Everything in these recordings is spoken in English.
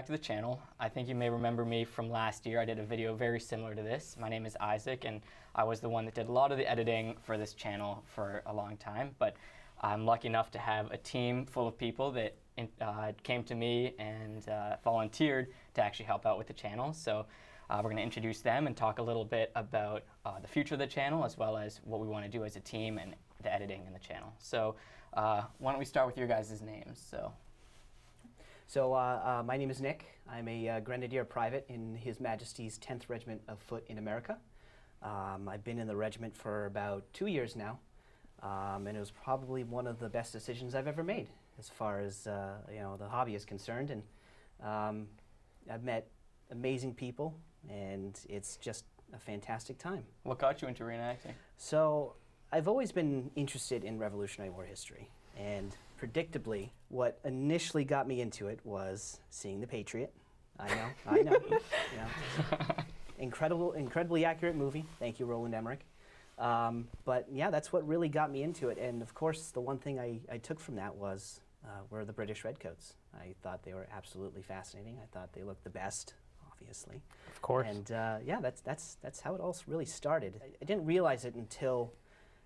to the channel. I think you may remember me from last year. I did a video very similar to this. My name is Isaac, and I was the one that did a lot of the editing for this channel for a long time. But I'm lucky enough to have a team full of people that came to me and volunteered to actually help out with the channel. So we're going to introduce them and talk a little bit about the future of the channel, as well as what we want to do as a team and the editing in the channel. So why don't we start with your guys' names? So my name is Nick. I'm a Grenadier private in His Majesty's 10th Regiment of Foot in America. I've been in the regiment for about 2 years now, and it was probably one of the best decisions I've ever made as far as the hobby is concerned. And I've met amazing people, and it's just a fantastic time. What got you into reenacting? So I've always been interested in Revolutionary War history, and predictably, what initially got me into it was seeing The Patriot. I know. Incredibly accurate movie. Thank you, Roland Emmerich. But yeah, that's what really got me into it. And of course, the one thing I took from that were the British Redcoats. I thought they were absolutely fascinating. I thought they looked the best, obviously. Of course. And yeah, that's how it all really started. I didn't realize it until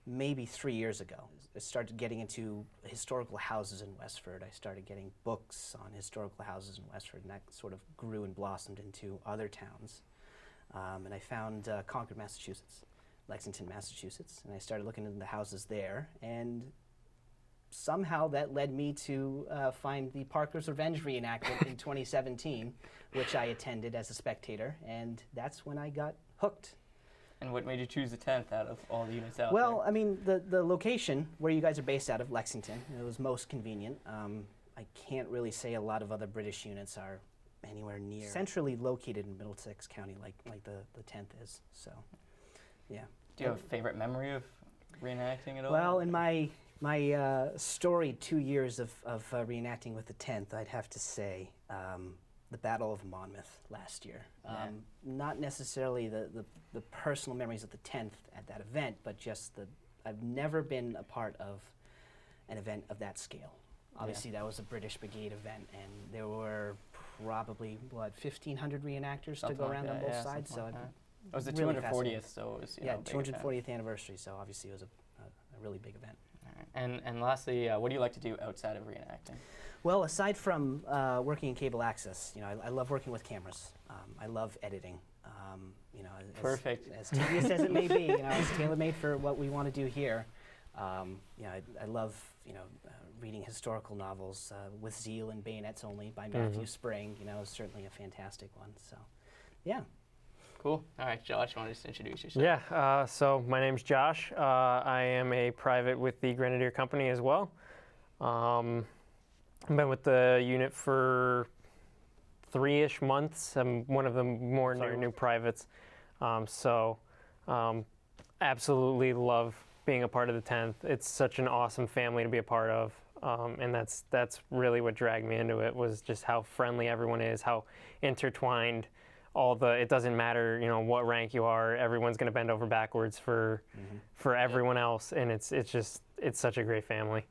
maybe 3 years ago. I started getting into historical houses in Westford. I started getting books on historical houses in Westford, and that sort of grew and blossomed into other towns. And I found Concord, Massachusetts, Lexington, Massachusetts, and I started looking into the houses there, and somehow that led me to find the Parker's Revenge reenactment in 2017, which I attended as a spectator, and that's when I got hooked. And what made you choose the 10th out of all the units out Well, there? I mean, the location where you guys are based out of, Lexington, it was most convenient. I can't really say a lot of other British units are anywhere near centrally located in Middlesex County like the 10th is, so yeah. Do you have a favorite memory of reenacting at all? Well, in my storied 2 years of reenacting with the 10th, I'd have to say the Battle of Monmouth last year. Yeah. Not necessarily the personal memories of the 10th at that event, but just I've never been a part of an event of that scale. Obviously, that was a British Brigade event, and there were probably, 1,500 reenactors Something to go like around that, on both yeah, sides. So like that. It was the really 240th, so it was yeah, big event. 240th anniversary. So obviously, it was a really big event. All right. And lastly, what do you like to do outside of reenacting? Well, aside from working in cable access, I love working with cameras. I love editing. Perfect. As tedious as it may be, it's tailor-made for what we want to do here. I love, reading historical novels. With Zeal and Bayonets Only by Matthew Spring, is certainly a fantastic one. So, yeah. Cool. All right, Josh, you want to just introduce yourself? Yeah, so my name's Josh. I am a private with the Grenadier Company as well. I've been with the unit for 3-ish months. I'm one of the more new privates. Absolutely love being a part of the 10th. It's such an awesome family to be a part of. And that's really what dragged me into it, was just how friendly everyone is, how intertwined it doesn't matter, what rank you are, everyone's going to bend over backwards for everyone else, and it's such a great family.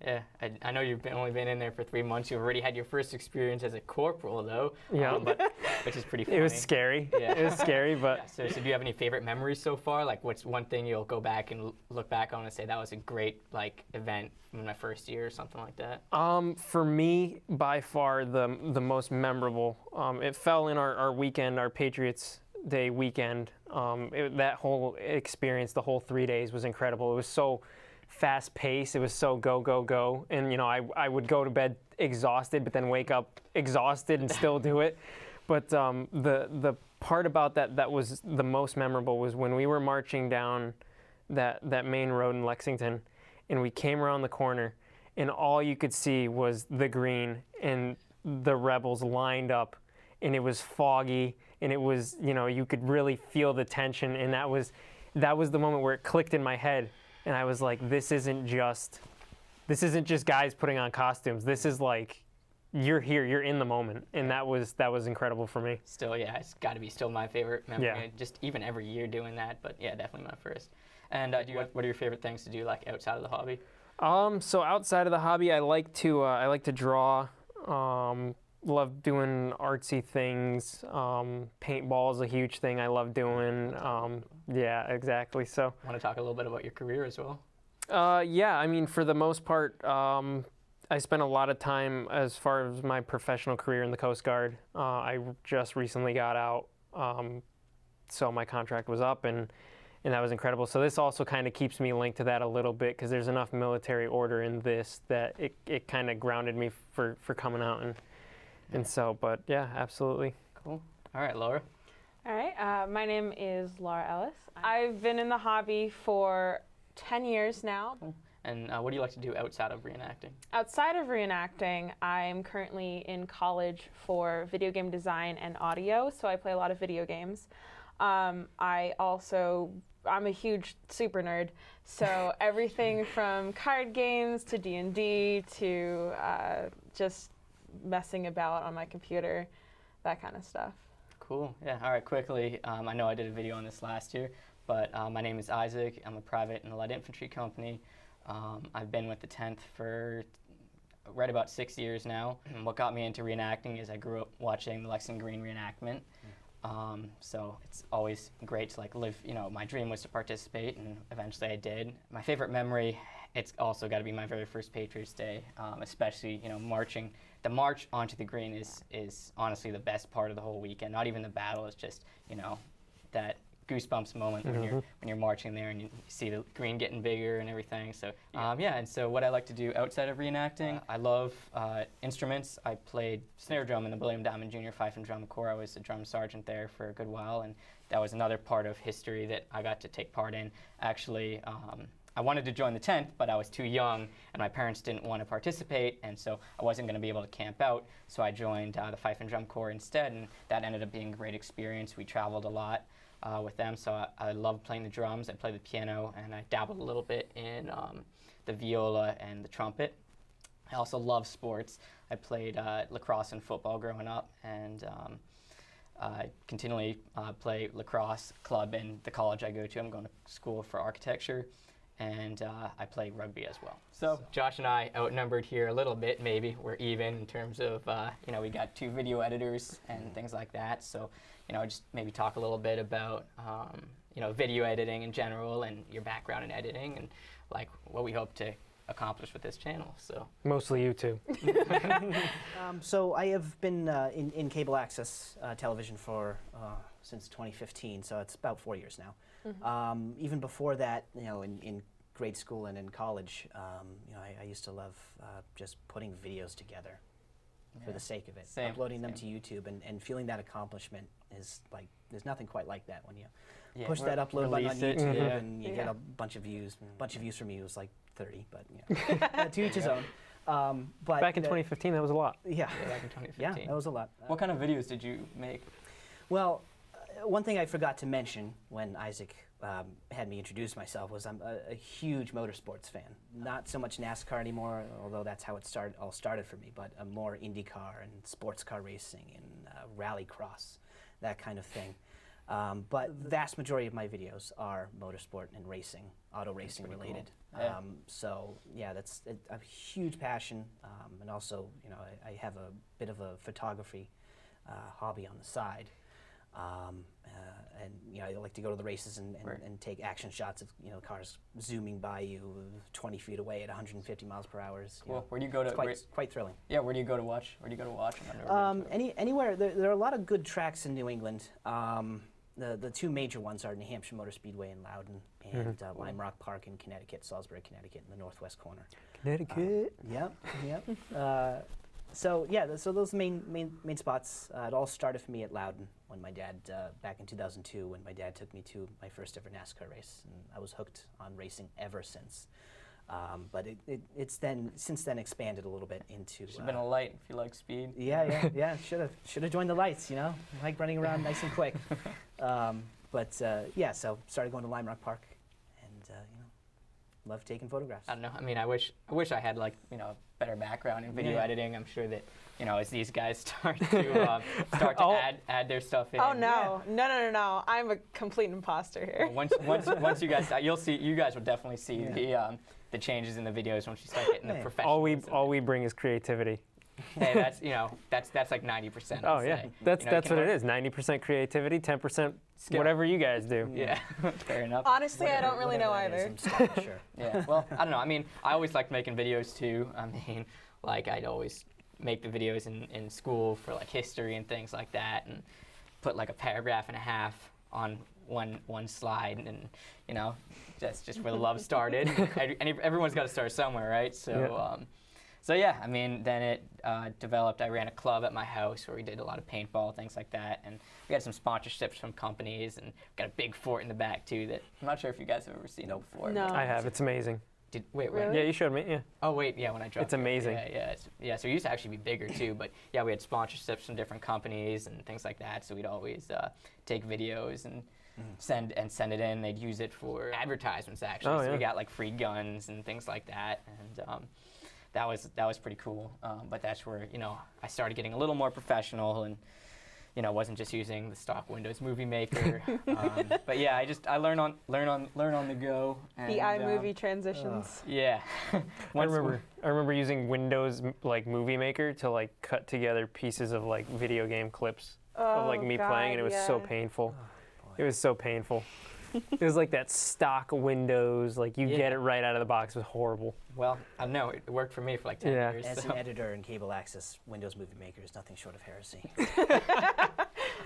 Yeah, I know you've only been in there for 3 months. You've already had your first experience as a corporal, though. Yeah, which is pretty funny. It was scary. Yeah. It was scary, but. Yeah, so do you have any favorite memories so far? Like, what's one thing you'll go back and look back on and say that was a great event in my first year or something like that? For me, by far the most memorable. It fell in our weekend, our Patriots Day weekend. That whole experience, the whole 3 days, was incredible. It was so fast paced. It was so go, go, go. And, I would go to bed exhausted, but then wake up exhausted and still do it. But the part about that was the most memorable was when we were marching down that main road in Lexington, and we came around the corner, and all you could see was the green and the rebels lined up, and it was foggy, and it was, you could really feel the tension, and that was the moment where it clicked in my head. And I was like, this isn't just guys putting on costumes. This is like, you're here, you're in the moment. And that was incredible for me. Still, yeah, it's got to be still my favorite memory. Yeah. Just even every year doing that, but yeah, definitely my first. And what are your favorite things to do, outside of the hobby? So outside of the hobby, I like to draw. love doing artsy things. Paintball is a huge thing I love doing. Yeah, exactly. So. Want to talk a little bit about your career as well? Yeah, I mean, for the most part, I spent a lot of time as far as my professional career in the Coast Guard. I just recently got out, so my contract was up, and that was incredible. So this also kind of keeps me linked to that a little bit, because there's enough military order in this that it kind of grounded me for coming out, and so, but yeah, absolutely. Cool. All right, Laura. All right, my name is Laura Ellis. I've been in the hobby for 10 years now. Cool. And what do you like to do outside of reenacting? Outside of reenacting, I'm currently in college for video game design and audio, so I play a lot of video games. I'm a huge super nerd, so everything from card games to D&D to just messing about on my computer, that kind of stuff. Cool. Yeah. All right. Quickly, I know I did a video on this last year, but my name is Isaac. I'm a private in the light infantry company. I've been with the 10th for right about 6 years now. And what got me into reenacting is I grew up watching the Lexington Green reenactment. So it's always great to like live, my dream was to participate, and eventually I did. My favorite memory, it's also got to be my very first Patriots Day, especially, marching. The march onto the green is honestly the best part of the whole weekend. Not even the battle, it's just, that goosebumps moment when you're marching there and you see the green getting bigger and everything. So yeah, and so what I like to do outside of reenacting, I love instruments. I played snare drum in the William Diamond Jr. Fife and Drum Corps. I was a drum sergeant there for a good while, and that was another part of history that I got to take part in. Actually, I wanted to join the 10th, but I was too young, and my parents didn't want to participate, and so I wasn't going to be able to camp out, so I joined the Fife and Drum Corps instead, and that ended up being a great experience. We traveled a lot with them, so I love playing the drums. I play the piano, and I dabbled a little bit in the viola and the trumpet. I also love sports. I played lacrosse and football growing up, and I continually play lacrosse club in the college I go to. I'm going to school for architecture, and I play rugby as well. So Josh and I outnumbered here a little bit, maybe. We're even in terms of, we got 2 video editors and things like that. So, just maybe talk a little bit about, video editing in general and your background in editing and like what we hope to accomplish with this channel. So Mostly you two. So I have been in cable access television for since 2015, so it's about 4 years now. Even before that, in grade school and in college, I used to love just putting videos together for the sake of it. Uploading them to YouTube and feeling that accomplishment is like, there's nothing quite like that when you push that upload button on YouTube and you get a bunch of views. A bunch of views from me was like 30, but to each his own. But back in 2015, that was a lot. Yeah. Back in 2015. Yeah, that was a lot. What kind of videos did you make? Well, one thing I forgot to mention when Isaac had me introduce myself was I'm a huge motorsports fan. Not so much NASCAR anymore, although that's how it all started for me, but more IndyCar and sports car racing and rally cross, that kind of thing. But the vast majority of my videos are motorsport and racing, auto racing related. Cool. So yeah, that's a huge passion, and also I have a bit of a photography hobby on the side. And I like to go to the races and take action shots of cars zooming by you 20 feet away at 150 miles per hour. Cool. Where do you go to? It's quite thrilling. Yeah. Where do you go to watch? Where do you go to watch? Anywhere. There are a lot of good tracks in New England. The 2 major ones are New Hampshire Motor Speedway in Loudon and Lime Rock Park in Connecticut, Salisbury, Connecticut, in the northwest corner. Connecticut. Yep. So yeah, so those main spots. It all started for me at Loudon when my dad, back in 2002, when my dad took me to my first ever NASCAR race, and I was hooked on racing ever since. But it's since then expanded a little bit into. Should have been a light if you like speed. Yeah. Should have joined the lights. I like running around nice and quick. Yeah, so started going to Lime Rock Park, and love taking photographs. I don't know. I mean, I wish I had like a better background in video editing. I'm sure that as these guys start to add their stuff in. Oh no, no! I'm a complete imposter here. Well, once you guys, you guys will definitely see the changes in the videos once you start getting the professionals. All we bring is creativity. hey, that's that's like 90%. Oh I'd yeah, say. that's You know, you what can it learn- is. 90% creativity, 10% Skill. whatever you guys do. Yeah, fair enough. Honestly, I don't really know Whatever that either. is, I'm sure. Yeah, well, I don't know. I mean, I always liked making videos too. I mean, like I'd always make the videos in school for like history and things like that, and put like a paragraph and a half on one slide, and you know, that's just where the love started. And everyone's got to start somewhere, right? So, Yeah. So yeah, I mean, then it developed. I ran a club at my house where we did a lot of paintball, things like that, and we had some sponsorships from companies, and got a big fort in the back too. That I'm not sure if you guys have ever seen it before. No. but- I have. It's amazing. Wait. Really? Yeah, you showed me. Yeah. Oh wait, yeah, when I dropped It's amazing. Yeah. So it used to actually be bigger too, but yeah, we had sponsorships from different companies and things like that. So we'd always take videos and send it in. They'd use it for advertisements actually. Oh, So yeah. we got like free guns and things like that, and that was pretty cool. But that's where I started getting a little more professional and. Wasn't just using the stock Windows Movie Maker, but yeah, I learn on the go. And, The iMovie transitions. Yeah. I Once- remember using Windows like Movie Maker to like cut together pieces of like video game clips of like me playing, and it was so yeah. painful. boy. It was so painful. It was like that stock Windows, like you Yeah. get it right out of the box. It was horrible. Well, I know it worked for me for like 10 Yeah. years. As so. an editor in cable access, Windows Movie Maker is nothing short of heresy.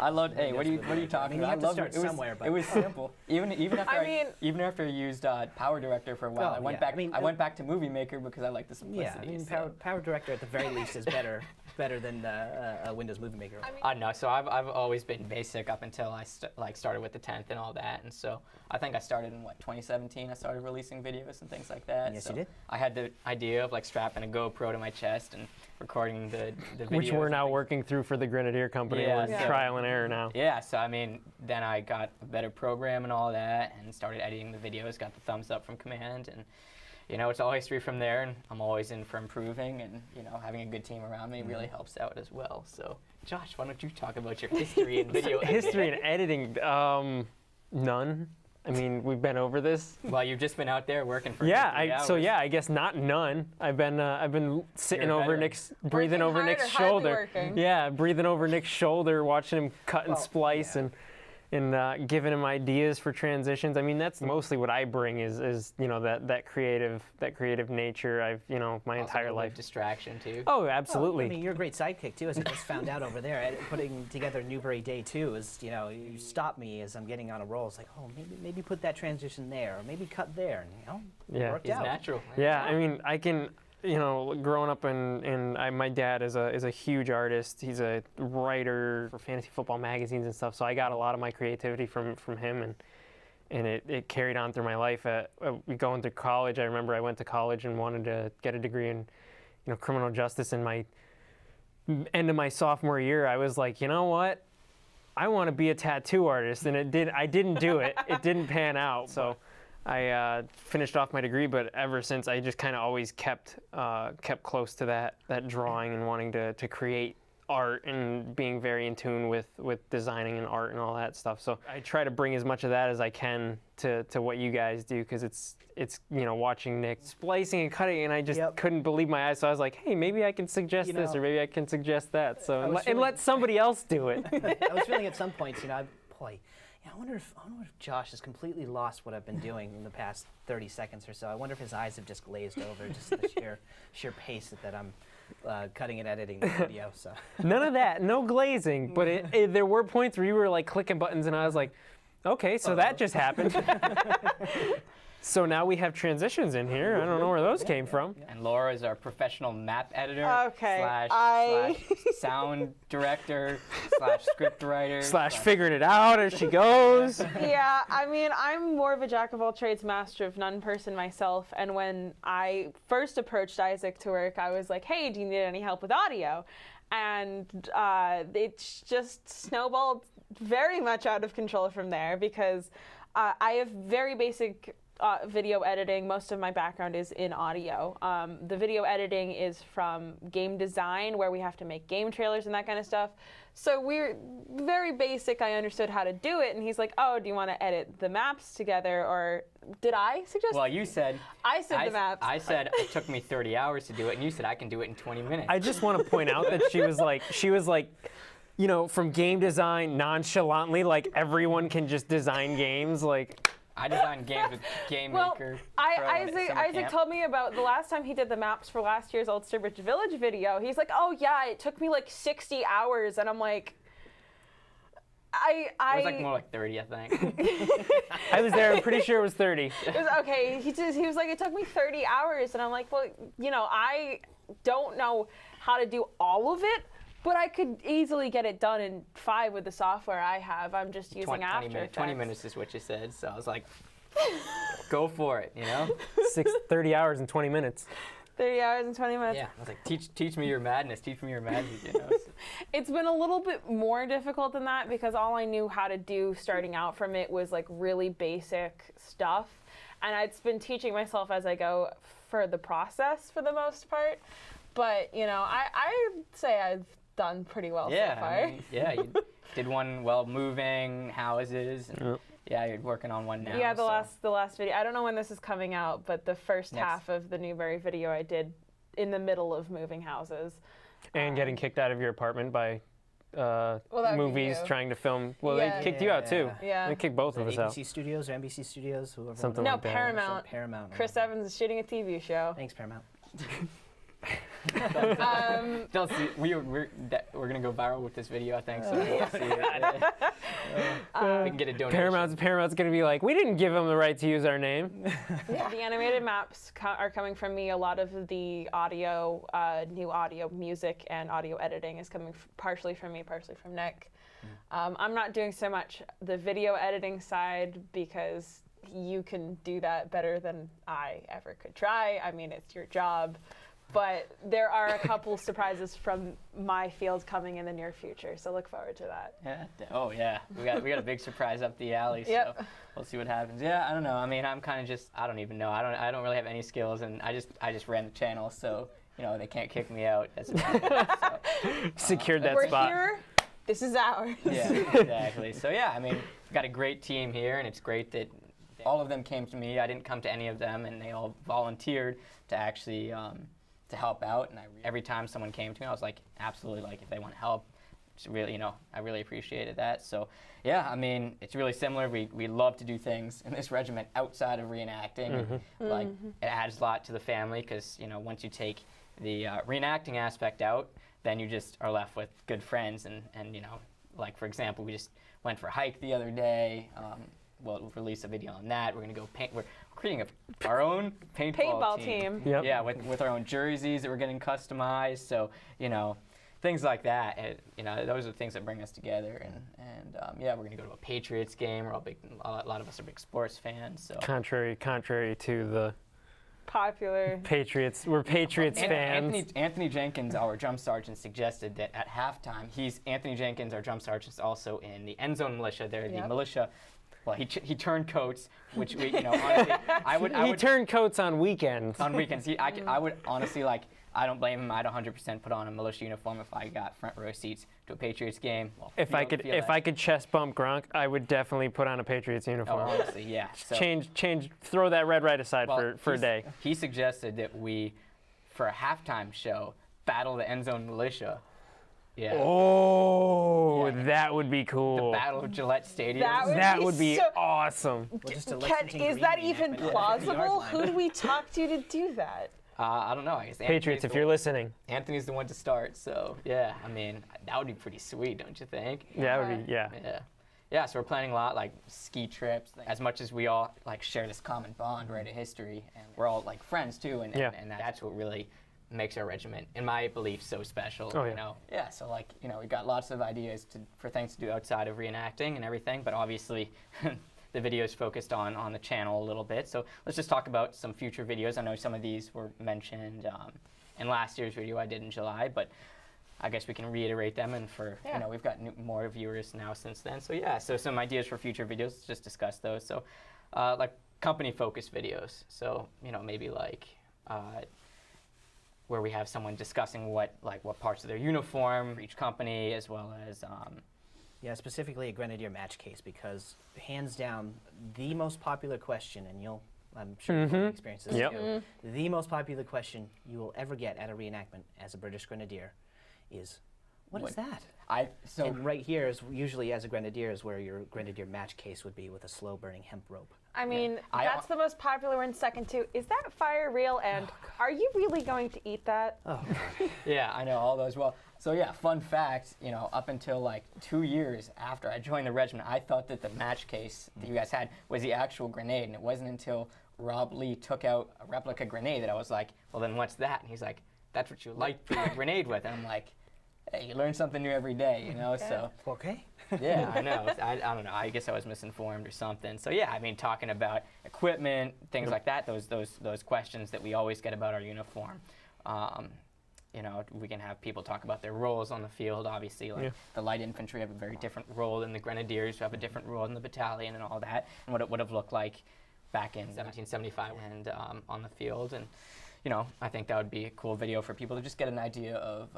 I loved. Hey, what are you Windows talking Movie about? Maker. I mean, you have to loved start it. It was somewhere, but- it was simple. Even after I mean- even after I used Power Director for a while, Oh, I went yeah. back. I mean, I went back to Movie Maker because I like the Yeah, simplicity. I mean, so. Power Director at the very least is better than a Windows Movie Maker. I don't know. So I've always been basic up until I started with the 10th and all that, and so I think I started in 2017. I started releasing videos and things like that. Yes, so you did. I had the idea of like strapping a GoPro to my chest and recording the videos. Which we're and now things. working through for the Grenadier company. Yeah, We're so- trial and error now. Yeah, so I mean, then I got a better program and all that, and started editing the videos. Got the thumbs up from command, and it's all history from there. And I'm always in for improving, and having a good team around me really helps out as well. So, Josh, why don't you talk about your history in video editing? History and editing, none. I mean, we've been over this. Well, you've just been out there working for Yeah, 50 hours. so yeah, I guess not none. I've been sitting You're a over veteran. Nick's, breathing Working over hard Nick's or hardly shoulder. working? Yeah, breathing over Nick's shoulder, watching him cut and Well, splice yeah. and giving him ideas for transitions. I mean, that's mostly what I bring is that creative nature. I've my Also a entire little life. distraction too. Oh, Well, absolutely. I mean, you're a great sidekick too, as I just found out over there. Putting together Newbury Day 2 is, you stop me as I'm getting on a roll. It's like, oh, maybe put that transition there, or maybe cut there, and it Yeah. worked It's out. natural. Yeah, I mean, I can, growing up my dad is a huge artist. He's a writer for fantasy football magazines and stuff. So I got a lot of my creativity from him, and it carried on through my life. Going to college, I remember I went to college and wanted to get a degree in, criminal justice. In my end of my sophomore year, I was like, you know what? I want to be a tattoo artist, and I didn't do it. It didn't pan out. So I finished off my degree, but ever since I just kind of always kept close to that drawing and wanting to create art and being very in tune with designing and art and all that stuff. So I try to bring as much of that as I can to what you guys do, because it's watching Nick splicing and cutting, and I just Yep. couldn't believe my eyes. So I was like, hey, maybe I can suggest this, or maybe I can suggest that. So I and was let feeling- somebody else do it. I was feeling at some points, I wonder if Josh has completely lost what I've been doing in the past 30 seconds or so. I wonder if his eyes have just glazed over, just the sheer pace that I'm cutting and editing the video. So None of that, no glazing. But there were points where you were like clicking buttons, and I was like, okay, so that just happened. So now we have transitions in here. I don't know where those came from. And Laura is our professional map editor Okay, slash sound director slash script writer Slash figuring it out as she goes. Yeah, I mean, I'm more of a jack of all trades, master of none person myself. And when I first approached Isaac to work, I was like, hey, do you need any help with audio? And it's just snowballed very much out of control from there, because I have very basic video editing. Most of my background is in audio. The video editing is from game design, where we have to make game trailers and that kind of stuff. So we're very basic. I understood how to do it, and he's like, "Oh, do you want to edit the maps together?" Or did I suggest? Well, you said. I said the maps. I said it took me 30 hours to do it, and you said I can do it in 20 minutes. I just want to point out that she was like, you know, from game design nonchalantly, like everyone can just design games, like. I designed games with Game Maker. Isaac told me about the last time he did the maps for last year's Old Sturbridge Village video. He's like, "Oh yeah, it took me like 60 hours," and I'm like, It was like more like 30, I think. I was there. I'm pretty sure it was 30. It was okay. He was like, "It took me 30 hours," and I'm like, "Well, you know, I don't know how to do all of it." But I could easily get it done in 5 with the software I have. I'm just using After Effects. 20 minutes is what you said, so I was like, go for it, you know? 30 hours and 20 minutes. 30 hours and 20 minutes. Yeah, I was like, teach me your madness, teach me your madness, you know? So. It's been a little bit more difficult than that because all I knew how to do starting out from it was like really basic stuff. And I've been teaching myself as I go for the process for the most part. But, you know, I'd say I've done pretty well so far. I mean, yeah, you did one while moving houses. And yeah, you're working on one now. Yeah, the last video. I don't know when this is coming out, but the first half of the Newbury video I did in the middle of moving houses. And getting kicked out of your apartment by movies trying to film. Well, they kicked you out too. Yeah. They kicked both of us out. ABC Studios or NBC Studios, whoever. Something no, like that. Paramount. Paramount. Chris Evans is shooting a TV show. Thanks, Paramount. Don't see, we're gonna go viral with this video, I think. So we'll see it. We can get a donation. Paramount's gonna be like, we didn't give them the right to use our name. Yeah. The animated maps are coming from me. A lot of the audio, new audio, music, and audio editing is coming partially from me, partially from Nick. I'm not doing so much the video editing side because you can do that better than I ever could try. I mean, it's your job. But there are a couple surprises from my field coming in the near future, so look forward to that. Yeah. Oh yeah, we got a big surprise up the alley. Yep. So we'll see what happens. Yeah, I don't know. I mean, I'm kind of just I don't even know. I don't really have any skills, and I just ran the channel, so you know they can't kick me out. That's so, secured that we're spot. We're here. This is ours. Yeah, exactly. So yeah, I mean, we've got a great team here, and it's great that all of them came to me. I didn't come to any of them, and they all volunteered to actually. To help out, and every time someone came to me, I was like, absolutely, like if they want help, it's really, you know, I really appreciated that. So, yeah, I mean, it's really similar. We love to do things in this regiment outside of reenacting. Like it adds a lot to the family because you know once you take the reenacting aspect out, then you just are left with good friends and you know, like for example, we just went for a hike the other day. We'll release a video on that. We're gonna go paint. We're creating our own paintball team. Yep. Yeah, with our own jerseys that we're getting customized. So you know, things like that. You know, those are the things that bring us together. And yeah, we're gonna go to a Patriots game. We're all big. A lot of us are big sports fans. So contrary to the popular Patriots, we're Patriots fans. Anthony Jenkins, our drum sergeant, suggested that at halftime, Anthony Jenkins, our drum sergeant, is also in the end zone militia. They're the militia. Well, he turned coats, which we, you know, honestly, I would. He turned coats on weekends. On weekends, I would honestly like. I don't blame him. I'd 100% put on a militia uniform if I got front row seats to a Patriots game. Well, if I could chest bump Gronk, I would definitely put on a Patriots uniform. Oh, honestly, yeah. So, change, throw that red right aside for a day. He suggested that we, for a halftime show, battle the end zone militia. Yeah. Oh, yeah. That would be cool. The Battle of Gillette Stadium. That would be awesome. Is that even plausible? Who do we talk to do that? I don't know. I guess Patriots, if you're listening. Anthony's the one to start, so yeah. I mean, that would be pretty sweet, don't you think? Yeah, that would be. Yeah. Yeah. So we're planning a lot, like ski trips. As much as we all like share this common bond, right, of history, and we're all like friends too, and that's what really makes our regiment, in my belief, so special. Oh, yeah. You know? Yeah, so like, you know, we've got lots of ideas for things to do outside of reenacting and everything, but obviously the video is focused on the channel a little bit. So let's just talk about some future videos. I know some of these were mentioned in last year's video I did in July, but I guess we can reiterate them, and you know, we've got more viewers now since then. So yeah, so some ideas for future videos, let's just discuss those. So like company-focused videos. So, maybe like where we have someone discussing what parts of their uniform for each company, as well as Yeah, specifically a Grenadier match case, because hands down, the most popular question, and I'm sure you've experienced this too, the most popular question you will ever get at a reenactment as a British Grenadier is, what is that? And right here is usually, as a Grenadier, is where your Grenadier match case would be, with a slow-burning hemp rope. I mean, that's the most popular one. Second to, is that fire real? And are you really going to eat that? Oh. Yeah, I know all those well. So yeah, fun fact, up until like 2 years after I joined the regiment, I thought that the match case that you guys had was the actual grenade, and it wasn't until Rob Lee took out a replica grenade that I was like, well then what's that? And he's like, that's what you light the grenade with. And I'm like, hey, you learn something new every day, so. Okay. Yeah, I know. I don't know. I guess I was misinformed or something. So yeah, I mean, talking about equipment, things like that, those questions that we always get about our uniform. We can have people talk about their roles on the field. Obviously, like the light infantry have a very different role than the Grenadiers, who have a different role in the battalion and all that, and what it would have looked like back in 1775 and on the field. And I think that would be a cool video for people to just get an idea of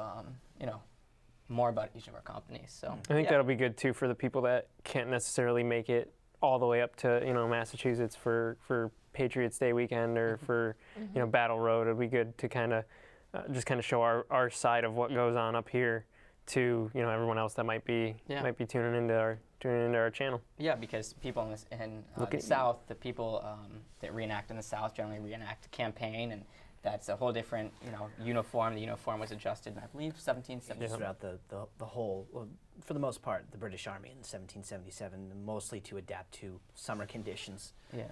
more about each of our companies. So I think that'll be good too for the people that can't necessarily make it all the way up to Massachusetts for Patriots Day weekend or for Battle Road. It'll be good to kind of just show our side of what goes on up here to everyone else that might be tuning into our channel. Yeah, because people in the South, the people that reenact in the South generally reenact a campaign, and that's a whole different, uniform. The uniform was adjusted in, I believe, 1777. Throughout the whole, well, for the most part, the British Army in 1777, mostly to adapt to summer conditions. Yeah.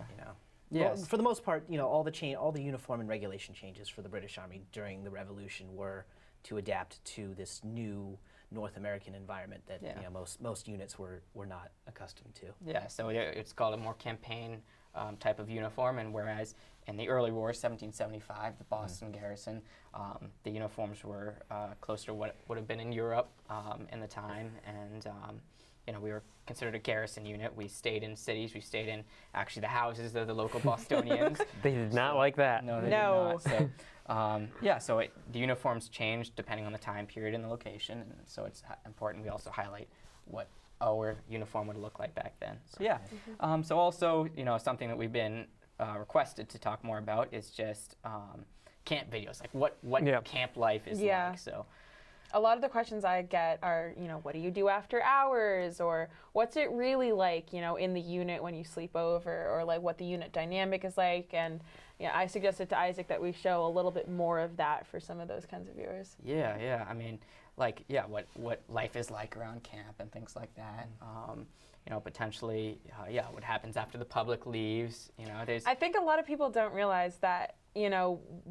Yes. Well, for the most part, all the uniform and regulation changes for the British Army during the Revolution were to adapt to this new North American environment that most units were not accustomed to. Yeah, so it's called a more campaign type of uniform, and whereas in the early war, 1775, the Boston garrison, the uniforms were closer to what would have been in Europe in the time, and we were considered a garrison unit. We stayed in cities. We stayed in actually the houses of the local Bostonians. They did not like that. No, they did not. So, so the uniforms changed depending on the time period and the location, and so it's important we also highlight what our uniform would look like back then. So yeah. So also, something that we've been requested to talk more about is just camp videos, like what camp life is like. So. A lot of the questions I get are, what do you do after hours, or what's it really like, in the unit when you sleep over, or like what the unit dynamic is like. And I suggested to Isaac that we show a little bit more of that for some of those kinds of viewers. Yeah. I mean, what life is like around camp and things like that. Potentially, what happens after the public leaves. I think a lot of people don't realize that,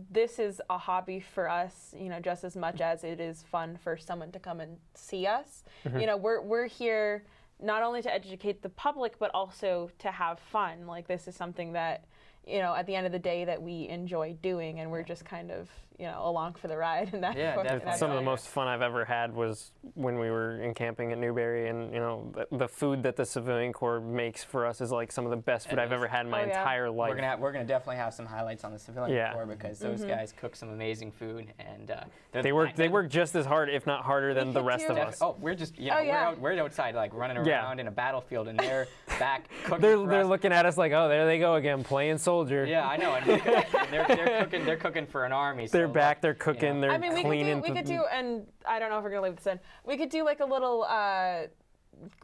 this is a hobby for us, just as much as it is fun for someone to come and see us. We're here not only to educate the public, but also to have fun. Like, this is something that, at the end of the day, that we enjoy doing, and we're just kind of, along for the ride. And some of the most fun I've ever had was when we were encamping at Newberry, and the food that the Civilian Corps makes for us is like some of the best food I've ever had in my entire life. We're gonna definitely have some highlights on the Civilian Corps, because those guys cook some amazing food, and they work just as hard, if not harder, than the rest of us. Oh, we're just we're outside like running around in a battlefield, and they're back cooking. They're looking at us like, oh, there they go again, playing soldier. Yeah, I know. And they're cooking for an army. So they're back, they're cooking, they're cleaning. We could do, and I don't know if we're going to leave this in, we could do like a little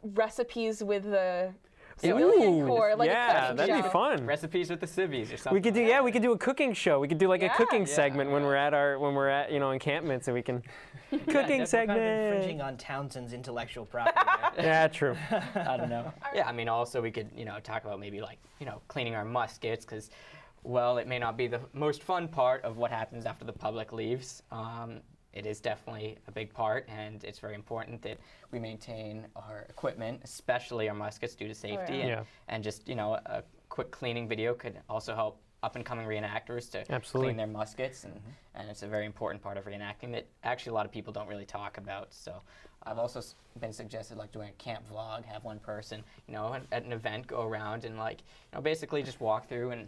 recipes with the Civilian Corps. Like that'd be fun. Recipes with the civvies or something. We could do a cooking show. We could do like a cooking segment when we're at encampments, and we can cooking segment. Kind of infringing on Townsend's intellectual property. Yeah, true. I don't know. Yeah, I mean, also we could talk about maybe like cleaning our muskets, because well, it may not be the most fun part of what happens after the public leaves. It is definitely a big part, and it's very important that we maintain our equipment, especially our muskets, due to safety. And just, a quick cleaning video could also help up-and-coming reenactors to clean their muskets, and it's a very important part of reenacting that actually a lot of people don't really talk about. So I've also been suggested like doing a camp vlog, have one person, you know, at an event go around and like, you know, basically just walk through and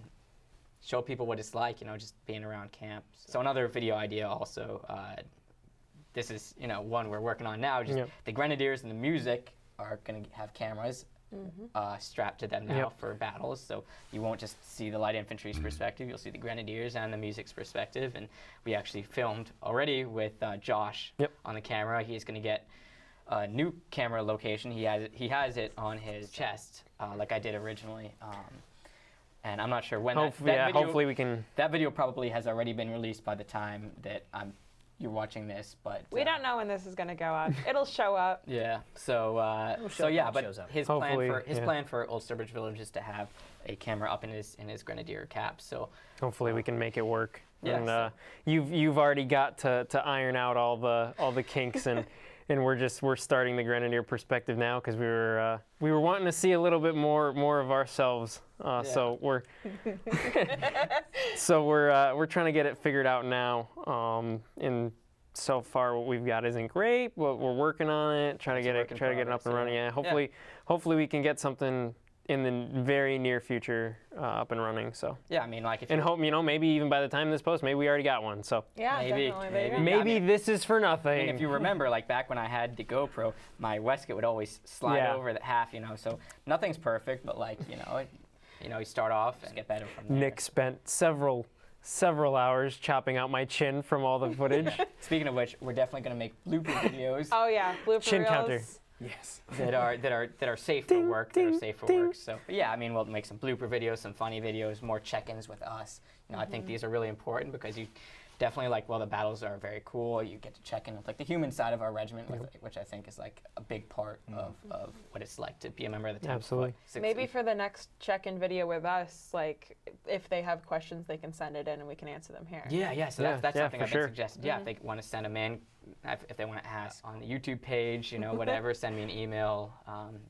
show people what it's like, you know, just being around camp. So another video idea also, this is, you know, one we're working on now, just the Grenadiers and the music are going to have cameras strapped to them now for battles, so you won't just see the light infantry's perspective, you'll see the Grenadiers and the music's perspective. And we actually filmed already with Josh on the camera. He's going to get a new camera location. He has it on his chest, like I did originally. And I'm not sure when hopefully we can. That video probably has already been released by the time that you're watching this, but we don't know when this is going to go up. It'll show up. Yeah. So his plan for Old Sturbridge Village is to have a camera up in his Grenadier cap. So hopefully we can make it work. Yeah, and you've already got to iron out all the kinks and. And we're starting the Grenadier perspective now because we were wanting to see a little bit more of ourselves. So we're trying to get it figured out now. And so far what we've got isn't great, but we're working on it. Try to get it up and running. Yeah. Hopefully we can get something in the very near future up and running. So yeah, I mean, like if hope, you know, maybe even by the time this posts, maybe we already got one. So yeah, maybe this is for nothing. I mean, if you remember, like back when I had the GoPro, my waistcoat would always slide over the half, you know. So nothing's perfect, but like you start off and get better from there. Nick spent several hours chopping out my chin from all the footage. Speaking of which, we're definitely going to make blooper videos. Oh yeah, blooper chin reels. counter. Yes. that are safe for work. That are safe for work. So but yeah, I mean, we'll make some blooper videos, some funny videos, more check-ins with us. You know, I think these are really important because you definitely like. Well, the battles are very cool. You get to check in with like the human side of our regiment, which I think is like a big part of what it's like to be a member of the 10th. Absolutely. Maybe for the next check-in video with us, like if they have questions, they can send it in and we can answer them here. Yeah. So that's something I've been suggested. Yeah, if they want to send them in. If they want to ask on the YouTube page, you know, whatever, send me an email.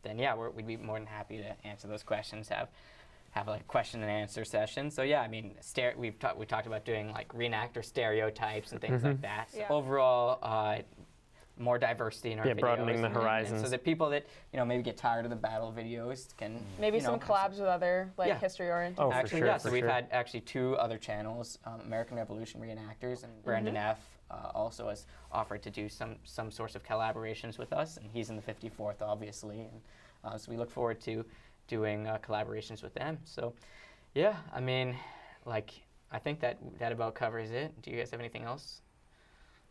Then yeah, we'd be more than happy to answer those questions. Have like a question and answer session. So yeah, I mean, we talked about doing like reenact or stereotypes and things like that. So overall, more diversity in our videos. Broadening the horizons. So that people that, you know, maybe get tired of the battle videos can maybe some collabs with other like history oriented. Oh, actually, for sure. So we've had actually 2 other channels, American Revolution reenactors, and Brandon F. Also has offered to do some sorts of collaborations with us, and he's in the 54th, obviously, and so we look forward to doing collaborations with them. So, yeah, I mean, like, I think that about covers it. Do you guys have anything else?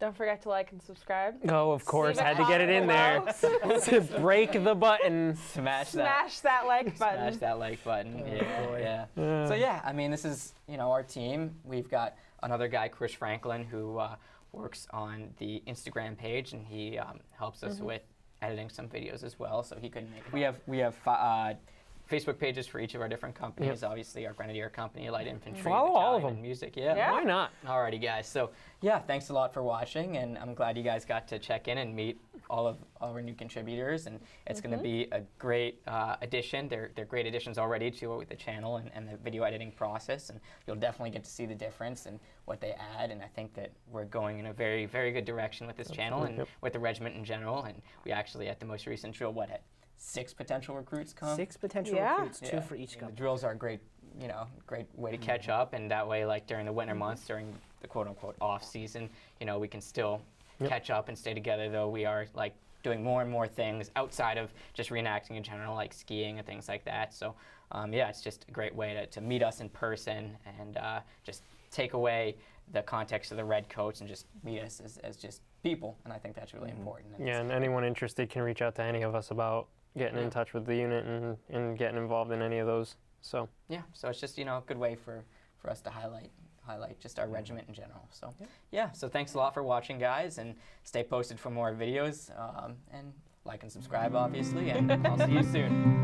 Don't forget to like and subscribe. Oh, of course, had to get it in there. To break the button. Smash that like button. Smash that like button. Yeah. So yeah, I mean, this is, you know, our team. We've got another guy, Chris Franklin, who works on the Instagram page, and he helps us with editing some videos as well. So he couldn't make it. We have Facebook pages for each of our different companies. Obviously, our Grenadier company, Light Infantry, follow all of Battalion, them. and Music. Yeah. Why not? Alrighty, guys. So yeah, thanks a lot for watching, and I'm glad you guys got to check in and meet all of our new contributors. And it's going to be a great addition. They're great additions already to the channel and the video editing process, and you'll definitely get to see the difference and what they add. And I think that we're going in a very, very good direction with this channel and with the regiment in general. And we actually, at the most recent drill, had 6 potential recruits come. 6 potential recruits, 2 for each The company. drills are a great way to catch up, and that way, like during the winter months, during the quote-unquote off season, you know, we can still catch up and stay together. Though we are like doing more and more things outside of just reenacting in general, like skiing and things like that. So yeah, it's just a great way to meet us in person and just take away the context of the red coats and just meet us as just people. And I think that's really important. Yeah, and anyone interested can reach out to any of us about getting in touch with the unit and getting involved in any of those. So yeah, so it's just, you know, a good way for us to highlight just our regiment in general. So yeah, so thanks a lot for watching, guys, and stay posted for more videos, and like and subscribe, obviously, and I'll see you soon.